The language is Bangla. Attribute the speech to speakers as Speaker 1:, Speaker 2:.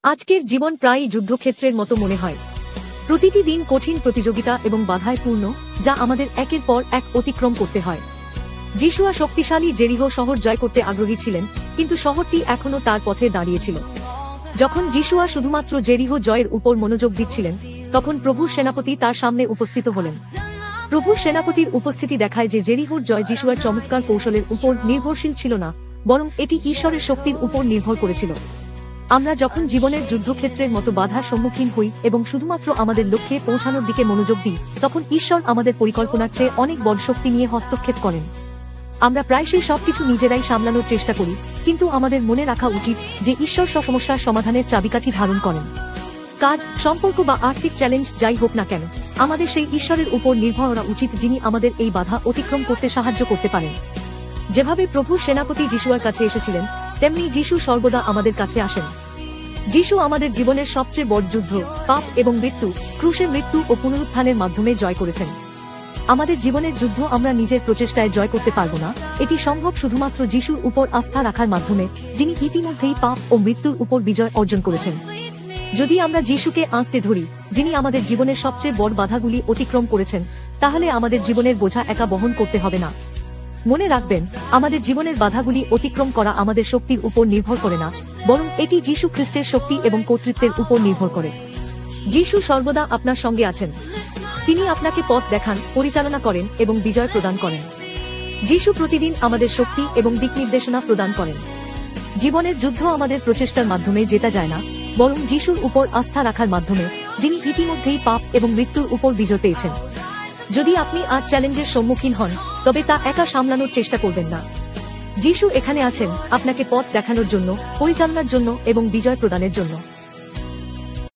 Speaker 1: আজকের জীবন প্রায়ই যুদ্ধক্ষেত্রের মতো মনে হয়। প্রতিটি দিন কঠিন প্রতিযোগিতা এবং বাধায় পূর্ণ, যা আমাদের একের পর এক অতিক্রম করতে হয়। যিশুয়া শক্তিশালী জেরিহো শহর জয় করতে আগ্রহী ছিলেন, কিন্তু শহরটি এখনও তার পথে দাঁড়িয়েছিল। যখন যিশুয়া শুধুমাত্র জেরিহো জয়ের উপর মনোযোগ দিচ্ছিলেন, তখন প্রভুর সেনাপতি তার সামনে উপস্থিত হলেন। প্রভুর সেনাপতির উপস্থিতি দেখায় যে জেরিহোর জয় যিশুয়ার চমৎকার কৌশলের উপর নির্ভরশীল ছিল না, বরং এটি ঈশ্বরের শক্তির উপর নির্ভর করেছিল। আমরা যখন জীবনের যুদ্ধক্ষেত্রের মতো বাধার সম্মুখীন হই এবং শুধুমাত্র আমাদের লক্ষ্যে পৌঁছানোর দিকে মনোযোগ দিই, তখন ঈশ্বর আমাদের পরিকল্পনার চেয়ে অনেক বড় শক্তি নিয়ে হস্তক্ষেপ করেন। আমরা প্রায়শই সবকিছু নিজেরাই সামলানোর চেষ্টা করি, কিন্তু আমাদের মনে রাখা উচিত যে ঈশ্বর সব সমস্যার সমাধানের চাবিকাঠি ধারণ করেন। কাজ, সম্পর্ক বা আর্থিক চ্যালেঞ্জ যাই হোক না কেন, আমাদের সেই ঈশ্বরের উপর নির্ভর করা উচিত যিনি আমাদের এই বাধা অতিক্রম করতে সাহায্য করতে পারেন। যেভাবে প্রভুর সেনাপতি যিশুয়ার কাছে এসেছিলেন, তেমনি যিশু সর্বদা আমাদের কাছে আসেন। যিশু আমাদের জীবনের সবচেয়ে বড় যুদ্ধ, পাপ এবং মৃত্যু, ক্রুশের মৃত্যু ও পুনরুত্থানের মাধ্যমে জয় করেছেন। আমাদের জীবনের যুদ্ধ আমরা নিজের প্রচেষ্টায় জয় করতে পারব না, এটি সম্ভব শুধুমাত্র যিশুর উপর আস্থা রাখার মাধ্যমে, যিনি ইতিমধ্যেই পাপ ও মৃত্যুর উপর বিজয় অর্জন করেছেন। যদি আমরা যিশুকে আঁকড়ে ধরি, যিনি আমাদের জীবনের সবচেয়ে বড় বাধাগুলি অতিক্রম করেছেন, তাহলে আমাদের জীবনের বোঝা একা বহন করতে হবে না। মনে রাখবেন, আমাদের জীবনের বাধাগুলি অতিক্রম করা আমাদের শক্তির উপর নির্ভর করে না, বরং এটি যীশু খ্রিস্টের শক্তি এবং কর্তৃত্বের উপর নির্ভর করে। যিশু সর্বদা আপনার সঙ্গে আছেন। তিনি আপনাকে পথ দেখান, পরিচালনা করেন এবং বিজয় প্রদান করেন। যিশু প্রতিদিন আমাদের শক্তি এবং দিক নির্দেশনা প্রদান করেন। জীবনের যুদ্ধ আমাদের প্রচেষ্টার মাধ্যমে জেতা যায় না, বরং যিশুর উপর আস্থা রাখার মাধ্যমে, যিনি ইতিমধ্যেই পাপ এবং মৃত্যুর উপর বিজয় পেয়েছেন। যদি আপনি আজ চ্যালেঞ্জের সম্মুখীন হন, তবে তা একা সামলানোর চেষ্টা করবেন না। যিশু এখানে আছেন আপনাকে পথ দেখানোর জন্য, পরিচালনার জন্য এবং বিজয় প্রদানের জন্য।